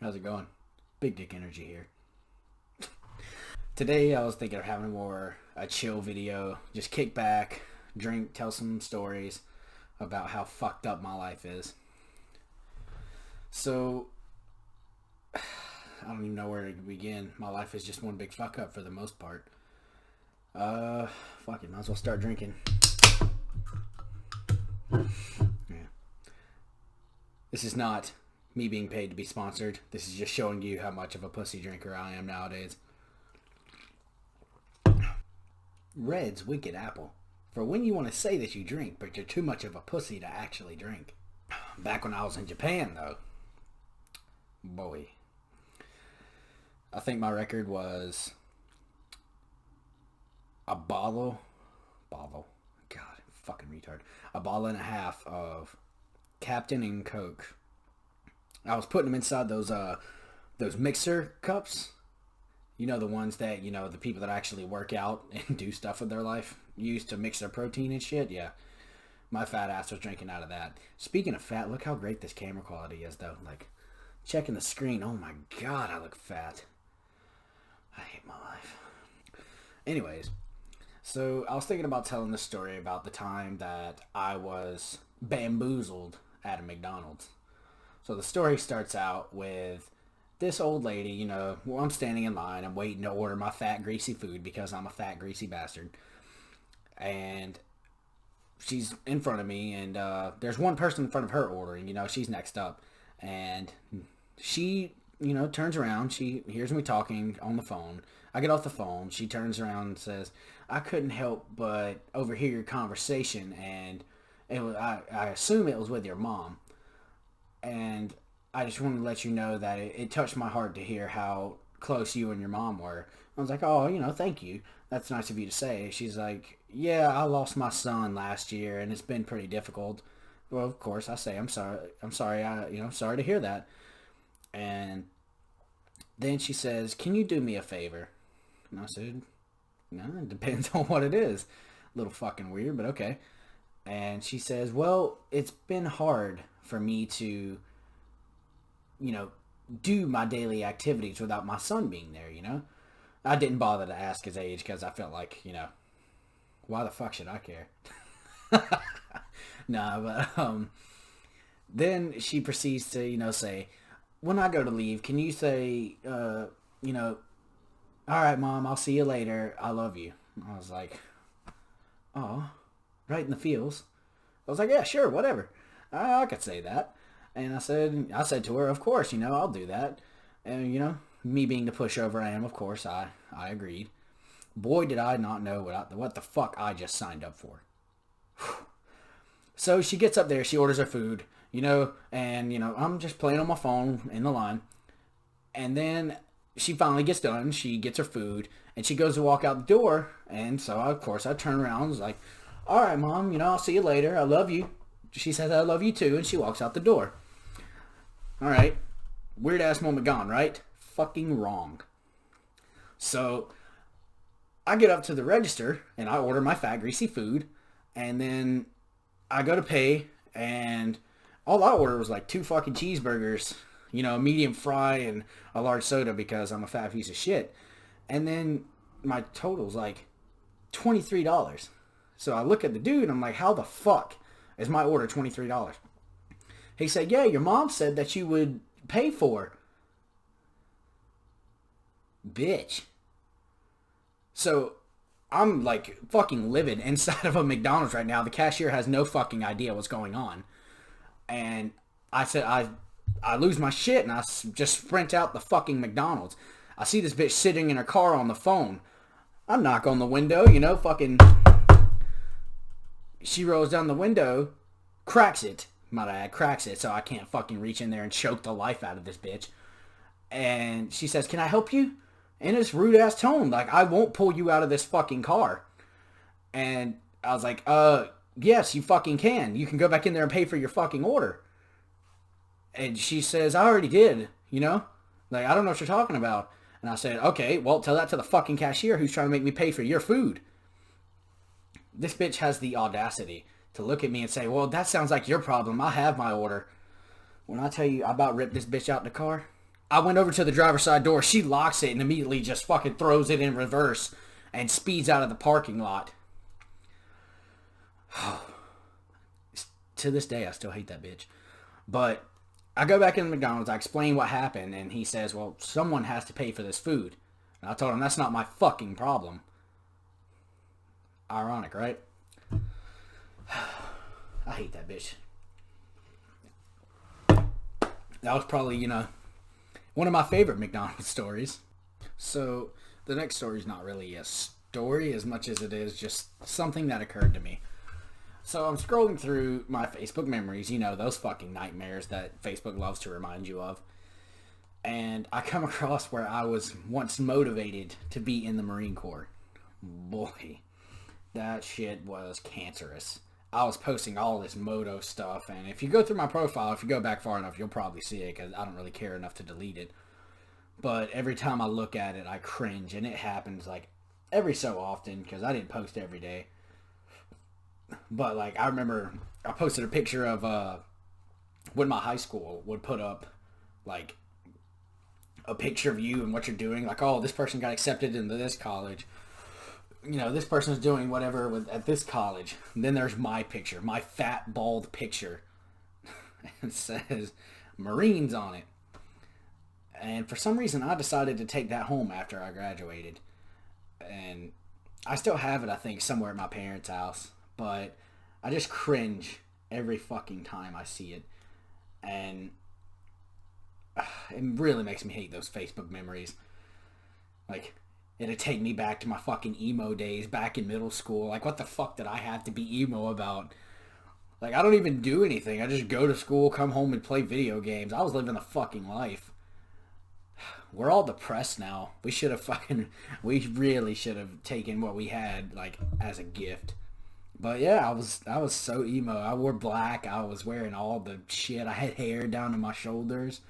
How's it going? Big dick energy here. Today I was thinking of having a chill video. Just kick back, drink, tell some stories about how fucked up my life is. So, I don't even know where to begin. My life is just one big fuck up for the most part. Fuck it, might as well start drinking. Yeah. This is not me being paid to be sponsored. This is just showing you how much of a pussy drinker I am nowadays. Red's Wicked Apple. For when you want to say that you drink, but you're too much of a pussy to actually drink. Back when I was in Japan, though, boy, I think my record was a God, fucking retard, a bottle and a half of Captain and Coke. I was putting them inside those mixer cups. You know, the ones that, the people that actually work out and do stuff with their life use to mix their protein and shit. Yeah. My fat ass was drinking out of that. Speaking of fat, look how great this camera quality is, though. Like, checking the screen. Oh my god, I look fat. I hate my life. Anyways, so I was thinking about telling this story about the time that I was bamboozled at a McDonald's. So the story starts out with this old lady, I'm standing in line. I'm waiting to order my fat, greasy food because I'm a fat, greasy bastard. And she's in front of me, and there's one person in front of her ordering. She's next up. And she, turns around. She hears me talking on the phone. I get off the phone. She turns around and says, I couldn't help but overhear your conversation, and I assume it was with your mom. And I just wanted to let you know that it touched my heart to hear how close you and your mom were. I was like, oh, thank you. That's nice of you to say. She's like, yeah, I lost my son last year, and it's been pretty difficult. Well, of course, I say, I'm sorry. Sorry to hear that. And then she says, can you do me a favor? And I said, no, it depends on what it is. A little fucking weird, but okay. And she says, well, it's been hard for me to, do my daily activities without my son being there, I didn't bother to ask his age because I felt like, why the fuck should I care? Nah, but then she proceeds to, say, when I go to leave, can you say, all right, Mom, I'll see you later. I love you. I was like, oh, right in the feels. I was like, yeah, sure, whatever. I could say that. And I said to her, of course, I'll do that. And, me being the pushover I am, of course, I agreed. Boy, did I not know what the fuck I just signed up for. So she gets up there, she orders her food, and, I'm just playing on my phone in the line. And then she finally gets done, she gets her food, and she goes to walk out the door. And so, of course, I turn around and was like, all right, Mom, I'll see you later. I love you. She says, I love you too, and she walks out the door. All right. Weird ass moment gone, right? Fucking wrong. So I get up to the register and I order my fat, greasy food, and then I go to pay, and all I ordered was like 2 fucking cheeseburgers, a medium fry and a large soda because I'm a fat piece of shit. And then my total's like $23. So I look at the dude and I'm like, how the fuck is my order $23? He said, yeah, your mom said that you would pay for. Bitch. So I'm like fucking livid inside of a McDonald's right now. The cashier has no fucking idea what's going on. And I said, I lose my shit, and I just sprint out the fucking McDonald's. I see this bitch sitting in her car on the phone. I knock on the window, fucking. She rolls down the window, cracks it, might I add, cracks it, so I can't fucking reach in there and choke the life out of this bitch. And she says, can I help you? In this rude ass tone, like, I won't pull you out of this fucking car. And I was like, yes, you fucking can. You can go back in there and pay for your fucking order. And she says, I already did, Like, I don't know what you're talking about. And I said, okay, well, tell that to the fucking cashier who's trying to make me pay for your food. This bitch has the audacity to look at me and say, well, that sounds like your problem. I have my order. When I tell you I about ripped this bitch out the car, I went over to the driver's side door. She locks it and immediately just fucking throws it in reverse and speeds out of the parking lot. To this day, I still hate that bitch. But I go back into McDonald's. I explain what happened, and he says, well, someone has to pay for this food. And I told him, that's not my fucking problem. Ironic, right? I hate that bitch. That was probably, one of my favorite McDonald's stories. So, the next story is not really a story as much as it is just something that occurred to me. So, I'm scrolling through my Facebook memories, those fucking nightmares that Facebook loves to remind you of. And I come across where I was once motivated to be in the Marine Corps. Boy, that shit was cancerous. I was posting all this moto stuff, and if you go through my profile, if you go back far enough, you'll probably see it, because I don't really care enough to delete it. But every time I look at it, I cringe, and it happens, every so often, because I didn't post every day. But, I remember I posted a picture of, when my high school would put up, a picture of you and what you're doing, oh, this person got accepted into this college. This person's doing whatever at this college. And then there's my picture, my fat, bald picture. It says Marines on it. And for some reason, I decided to take that home after I graduated. And I still have it, I think, somewhere at my parents' house. But I just cringe every fucking time I see it. And it really makes me hate those Facebook memories. It'd take me back to my fucking emo days back in middle school. What the fuck did I have to be emo about? I don't even do anything. I just go to school, come home, and play video games. I was living the fucking life. We're all depressed now. We really should have taken what we had, as a gift. But yeah, I was so emo. I wore black. I was wearing all the shit. I had hair down to my shoulders.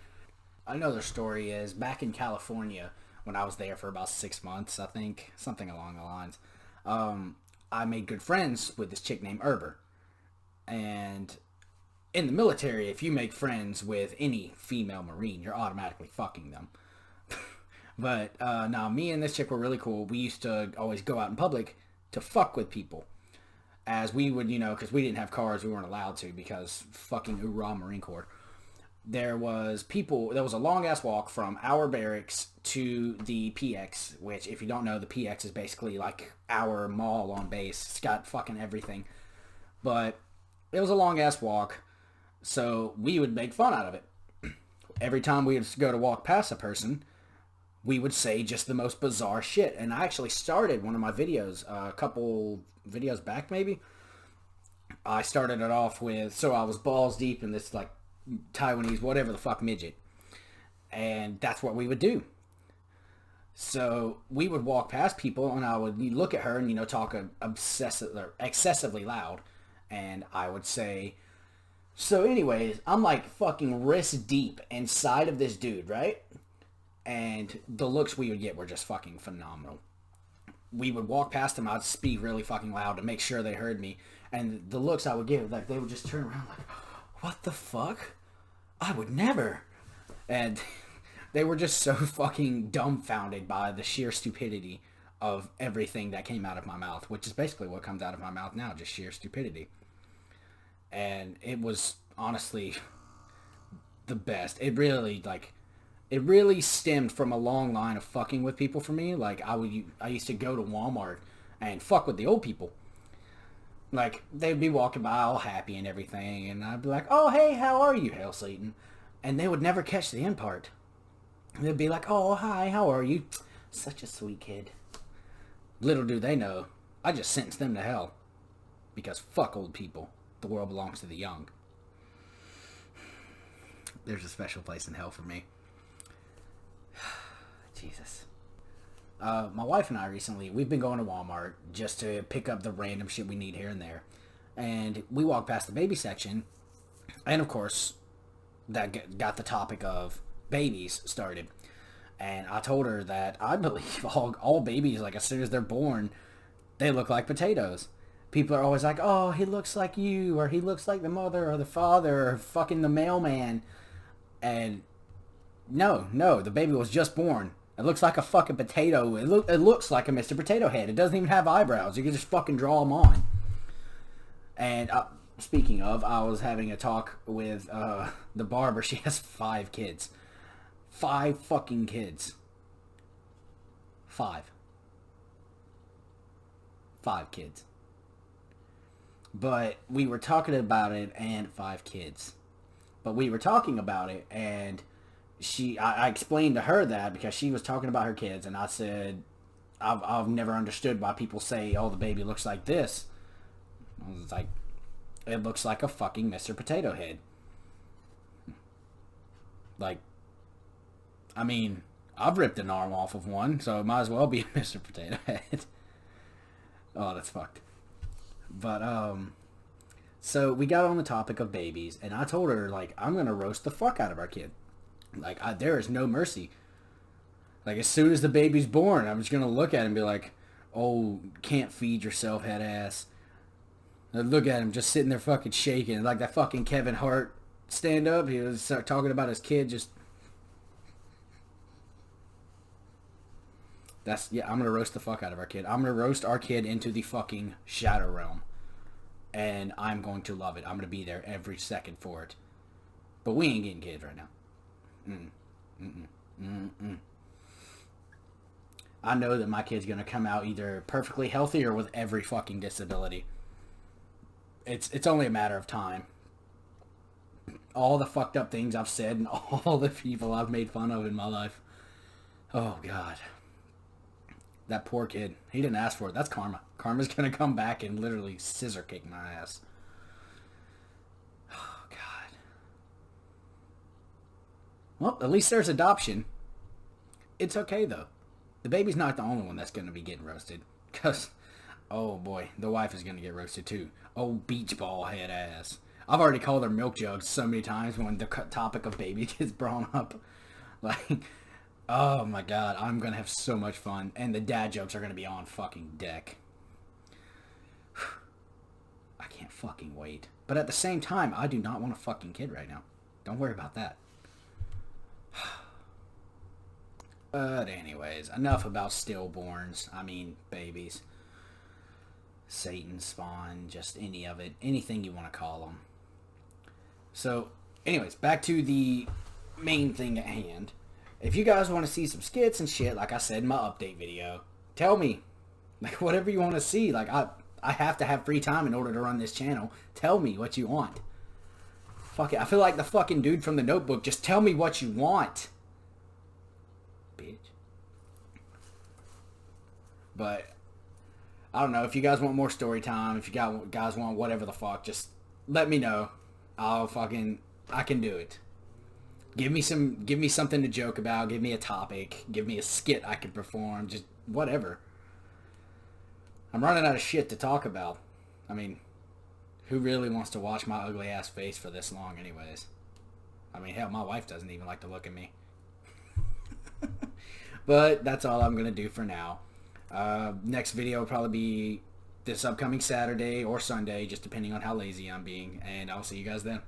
Another story is, back in California, when I was there for about 6 months, I think, something along the lines, I made good friends with this chick named Erber. And in the military, if you make friends with any female Marine, you're automatically fucking them. But now, me and this chick were really cool. We used to always go out in public to fuck with people. As we would, because we didn't have cars, we weren't allowed to, because fucking hoorah Marine Corps. There was a long-ass walk from our barracks to the PX, which, if you don't know, the PX is basically our mall on base. It's got fucking everything. But it was a long-ass walk, so we would make fun out of it. Every time we would go to walk past a person, we would say just the most bizarre shit. And I actually started one of my videos, a couple videos back maybe. I started it off with, so I was balls deep in this, Taiwanese, whatever the fuck, midget. And that's what we would do. So we would walk past people, and I would look at her and, talk excessively loud. And I would say, so anyways, I'm fucking wrist deep inside of this dude, right? And the looks we would get were just fucking phenomenal. We would walk past them, I'd speak really fucking loud to make sure they heard me. And the looks I would give, they would just turn around what the fuck? I would never. And they were just so fucking dumbfounded by the sheer stupidity of everything that came out of my mouth, which is basically what comes out of my mouth now, just sheer stupidity. And it was honestly the best. It really stemmed from a long line of fucking with people for me. I used to go to Walmart and fuck with the old people. They'd be walking by all happy and everything, and I'd be like, oh, hey, how are you, Hail Satan? And they would never catch the end part. They'd be like, oh, hi, how are you? Such a sweet kid. Little do they know, I just sentenced them to hell. Because fuck old people. The world belongs to the young. There's a special place in hell for me. Jesus. My wife and I recently, we've been going to Walmart just to pick up the random shit we need here and there. And we walked past the baby section, and of course, that got the topic of babies started. And I told her that I believe all babies, as soon as they're born, they look like potatoes. People are always like, oh, he looks like you, or he looks like the mother or the father, or fucking the mailman. And No, the baby was just born. It looks like a fucking potato. It looks like a Mr. Potato Head. It doesn't even have eyebrows. You can just fucking draw them on. And speaking of, I was having a talk with the barber. She has 5 kids. 5 fucking kids. 5. 5 kids. But we were talking about it, and 5 kids. But we were talking about it, and I explained to her that because she was talking about her kids, and I said, I've never understood why people say, oh, the baby looks like this. I was like, it looks like a fucking Mr. Potato Head. Like, I mean, I've ripped an arm off of one, so it might as well be a Mr. Potato Head. Oh, that's fucked. But, so we got on the topic of babies, and I told her, like, I'm going to roast the fuck out of our kid. Like, there is no mercy. Like, as soon as the baby's born, I'm just going to look at him and be like, oh, can't feed yourself, head ass. And look at him just sitting there fucking shaking. Like that fucking Kevin Hart stand-up. He was talking about his kid just... I'm going to roast the fuck out of our kid. I'm going to roast our kid into the fucking shadow realm. And I'm going to love it. I'm going to be there every second for it. But we ain't getting kids right now. I know that my kid's going to come out either perfectly healthy or with every fucking disability. It's only a matter of time. All the fucked up things I've said and all the people I've made fun of in my life. Oh, God. That poor kid. He didn't ask for it. That's karma. Karma's going to come back and literally scissor kick my ass. Oh, God. Well, at least there's adoption. It's okay, though. The baby's not the only one that's going to be getting roasted. Because, oh, boy, the wife is going to get roasted, too. Oh, beach ball head ass. I've already called her milk jugs so many times when the topic of baby gets brought up. Like... oh my God, I'm going to have so much fun. And the dad jokes are going to be on fucking deck. I can't fucking wait. But at the same time, I do not want a fucking kid right now. Don't worry about that. But anyways, enough about stillborns. I mean, babies. Satan spawn, just any of it. Anything you want to call them. So, anyways, back to the main thing at hand. If you guys want to see some skits and shit, like I said in my update video, tell me. Like, whatever you want to see. Like, I have to have free time in order to run this channel. Tell me what you want. Fuck it. I feel like the fucking dude from The Notebook. Just tell me what you want. Bitch. But, I don't know. If you guys want more story time, if you guys want whatever the fuck, just let me know. I can do it. Give me something to joke about. Give me a topic. Give me a skit I can perform. Just whatever. I'm running out of shit to talk about. I mean, who really wants to watch my ugly ass face for this long anyways? I mean, hell, my wife doesn't even like to look at me. But that's all I'm going to do for now. Next video will probably be this upcoming Saturday or Sunday, just depending on how lazy I'm being. And I'll see you guys then.